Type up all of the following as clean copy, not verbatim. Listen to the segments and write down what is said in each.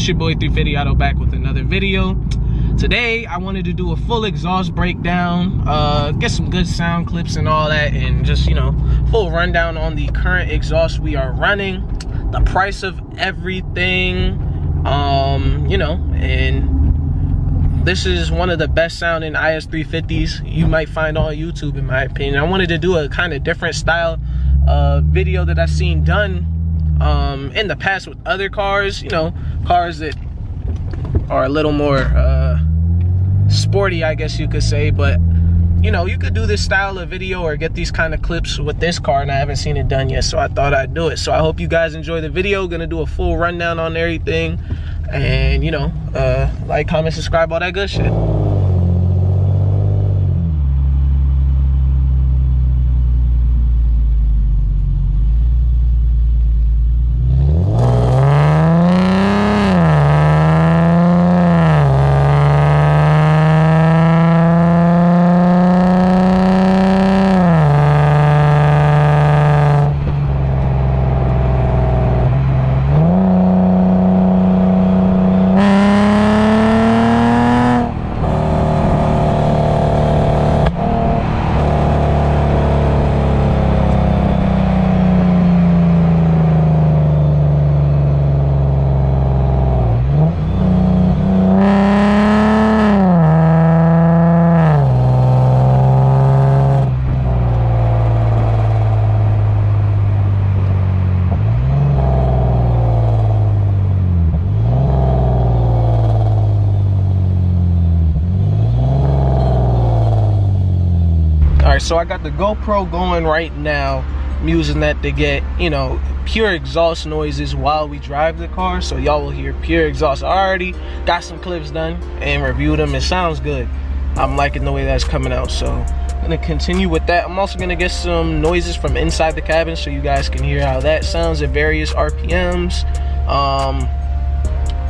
It's your boy 350 Auto back with another video. Today I wanted to do a full exhaust breakdown, get some good sound clips and all that, and just, you know, full rundown on the current exhaust we are running, the price of everything, you know, and this is one of the best sounding IS350s you might find on YouTube, in my opinion. I wanted to do a kind of different style video that I've seen done in the past with other cars, you know, cars that are a little more sporty, I guess you could say. But you know, you could do this style of video or get these kind of clips with this car, and I haven't seen it done yet, so I thought I'd do it. So I hope you guys enjoy the video. Gonna do a full rundown on everything, and you know, like, comment, subscribe, all that good shit. So I got the GoPro going right now. I'm using that to get, you know, pure exhaust noises while we drive the car, so y'all will hear pure exhaust. I already got some clips done and reviewed them. It sounds good. I'm liking the way that's coming out, so I'm gonna continue with that. I'm also gonna get some noises from inside the cabin so you guys can hear how that sounds at various RPMs.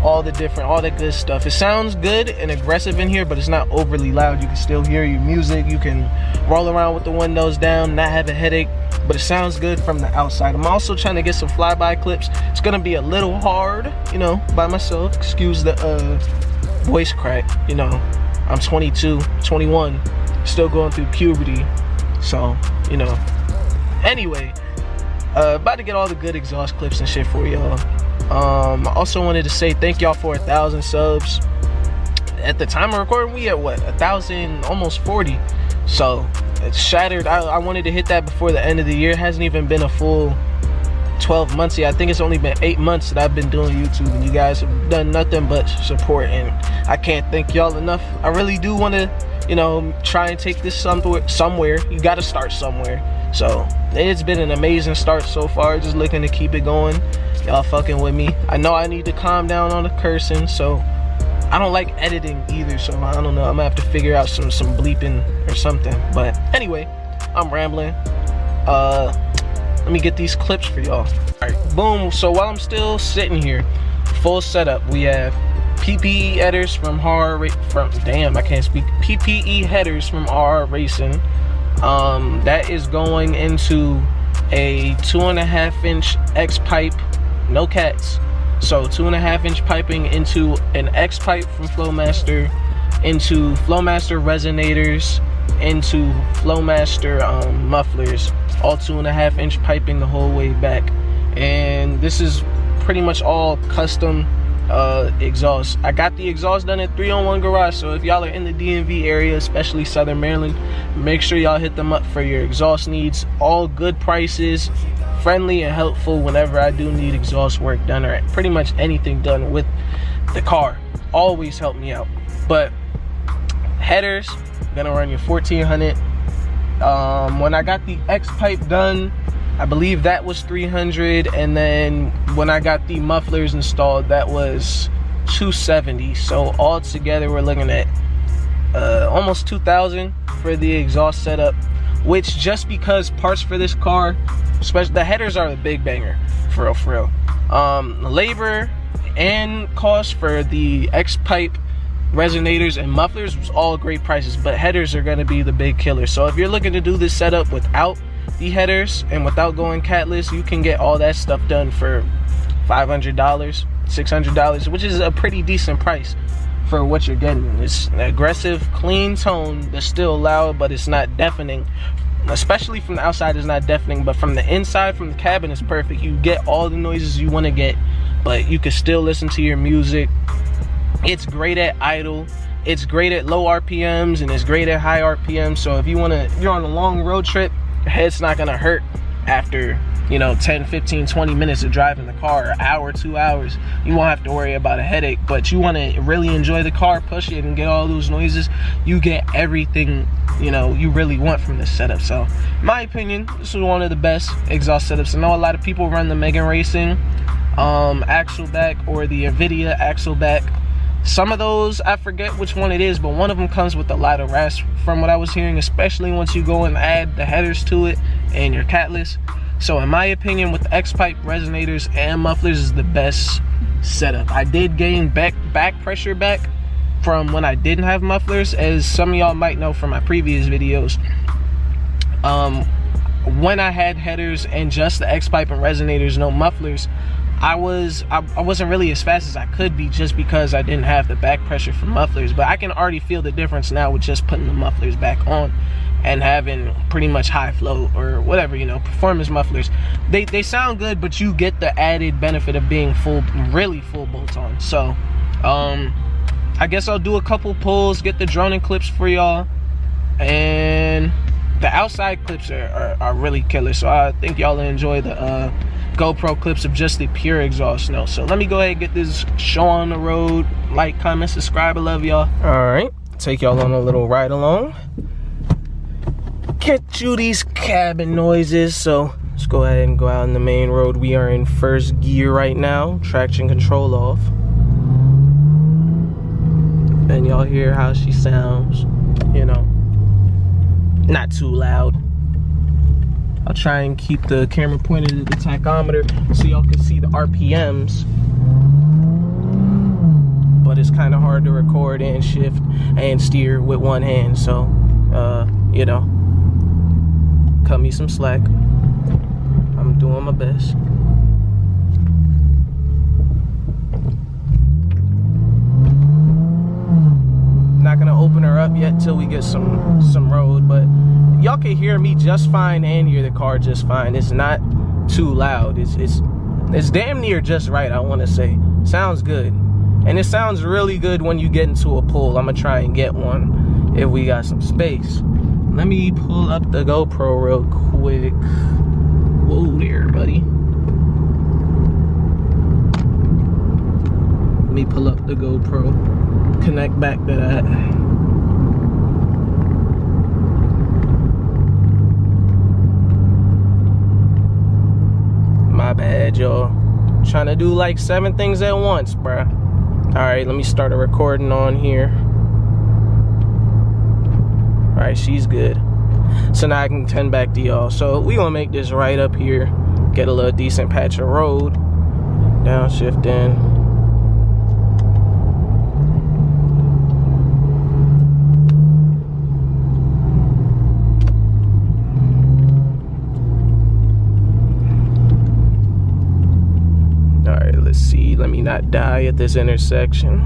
All the good stuff. It sounds good and aggressive in here, but it's not overly loud. You can still hear your music. You can roll around with the windows down, not have a headache, but it sounds good from the outside. I'm also trying to get some flyby clips. It's gonna be a little hard, you know, by myself. Excuse the voice crack. You know, I'm 22, 21, still going through puberty, so, you know. Anyway, about to get all the good exhaust clips and shit for y'all. I also wanted to say thank y'all for 1,000 subs. At the time of recording, we at what, 1,000, almost 40. So it's shattered. I wanted to hit that before the end of the year. It hasn't even been a full 12 months yet. I think it's only been 8 months that I've been doing YouTube, and you guys have done nothing but support, and I can't thank y'all enough. I really do want to, you know, try and take this somewhere. You got to start somewhere. So it's been an amazing start so far. Just looking to keep it going. Y'all fucking with me. I know I need to calm down on the cursing, so I don't like editing either, so I don't know. I'm gonna have to figure out some bleeping or something. But anyway, I'm rambling. Let me get these clips for y'all. Alright, boom. So while I'm still sitting here, full setup, we have PPE headers from PPE headers from RR Racing. That is going into a 2.5-inch X pipe, no cats. So 2.5-inch piping into an X pipe from Flowmaster, into Flowmaster resonators, into Flowmaster mufflers, all 2.5-inch piping the whole way back. And this is pretty much all custom exhaust. I got the exhaust done at 301 Garage, so if y'all are in the DMV area, especially Southern Maryland, make sure y'all hit them up for your exhaust needs. All good prices, friendly and helpful whenever I do need exhaust work done or pretty much anything done with the car. Always help me out. But headers, gonna run you 1,400. When I got the X pipe done, I believe that was 300, and then when I got the mufflers installed, that was 270. So all together we're looking at almost 2,000 for the exhaust setup, which, just because parts for this car, especially the headers, are the big banger, for real. Labor and cost for the X pipe, resonators, and mufflers was all great prices, but headers are going to be the big killer. So if you're looking to do this setup without the headers and without going catless, you can get all that stuff done for $500 $600, which is a pretty decent price for what you're getting. It's an aggressive, clean tone that's still loud, but it's not deafening. Especially from the outside, it's not deafening, but from the inside, from the cabin, it's perfect. You get all the noises you want to get, but you can still listen to your music. It's great at idle. It's great at low RPMs, and it's great at high RPMs. So if you're on a long road trip, your head's not gonna hurt after, you know, 10, 15, 20 minutes of driving the car, an hour, 2 hours. You won't have to worry about a headache. But you want to really enjoy the car, push it, and get all those noises. You get everything, you know, you really want from this setup. So in my opinion, this is one of the best exhaust setups. I know a lot of people run the Megan Racing axle back or the NVIDIA axle back. Some of those, I forget which one it is, but one of them comes with a lot of rasp from what I was hearing, especially once you go and add the headers to it and your catless. So in my opinion, with the X-pipe resonators and mufflers is the best setup. I did gain back pressure back from when I didn't have mufflers, as some of y'all might know from my previous videos. When I had headers and just the X-pipe and resonators, no mufflers, I wasn't really as fast as I could be, just because I didn't have the back pressure from mufflers. But I can already feel the difference now with just putting the mufflers back on and having pretty much high flow or whatever, you know, performance mufflers. They sound good, but you get the added benefit of being really full bolt on. So I guess I'll do a couple pulls, get the droning clips for y'all, and the outside clips are really killer. So I think y'all will enjoy the GoPro clips of just the pure exhaust notes. So let me go ahead and get this show on the road. Like, comment, subscribe. I love y'all. All right, take y'all on a little ride along, get you these cabin noises. So let's go ahead and go out on the main road. We are in first gear right now, traction control off, and y'all hear how she sounds, you know, not too loud. I'll try and keep the camera pointed at the tachometer so y'all can see the RPMs. But it's kind of hard to record and shift and steer with one hand. So, you know, cut me some slack. I'm doing my best. Not gonna open her up yet till we get some road, but y'all can hear me just fine and hear the car just fine. It's not too loud. It's damn near just right, I want to say. Sounds good, and it sounds really good when you get into a pull. I'm gonna try and get one if we got some space. Let me pull up the GoPro real quick. Whoa there, buddy. Let me pull up the GoPro. Connect back to that. My bad, y'all. Trying to do like 7 things at once, bruh. Alright, let me start a recording on here. Alright, she's good. So now I can turn back to y'all. So we gonna make this right up here. Get a little decent patch of road. Downshift in. Let me not die at this intersection.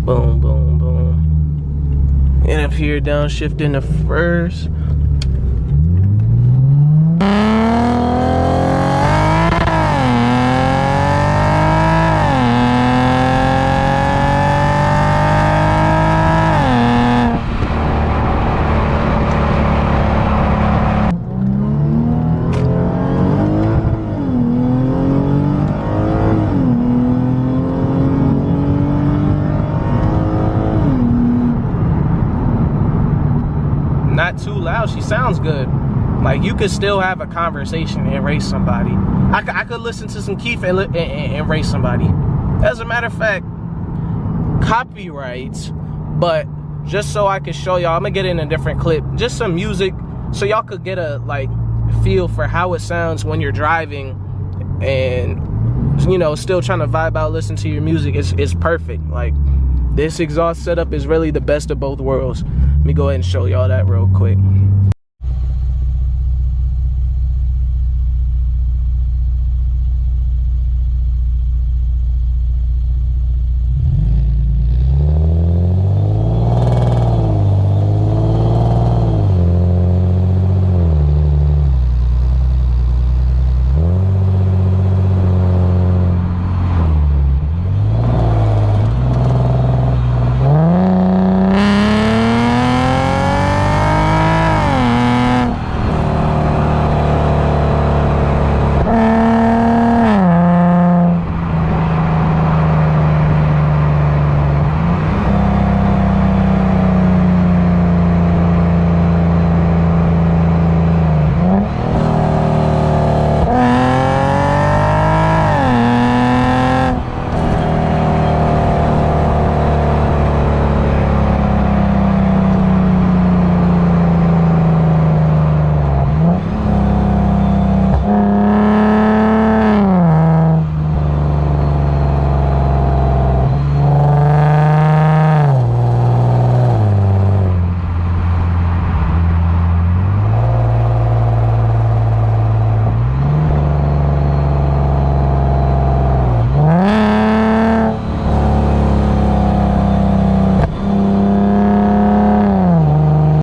Boom, boom, boom. And up here, downshift into first. Not too loud. She sounds good. Like, you could still have a conversation and race somebody. I could listen to some Keith and race somebody. As a matter of fact, copyrights, but just so I can show y'all, I'm gonna get in a different clip, just some music, so y'all could get a like feel for how it sounds when you're driving and, you know, still trying to vibe out, listen to your music. It's perfect. Like, this exhaust setup is really the best of both worlds. Let me go ahead and show y'all that real quick.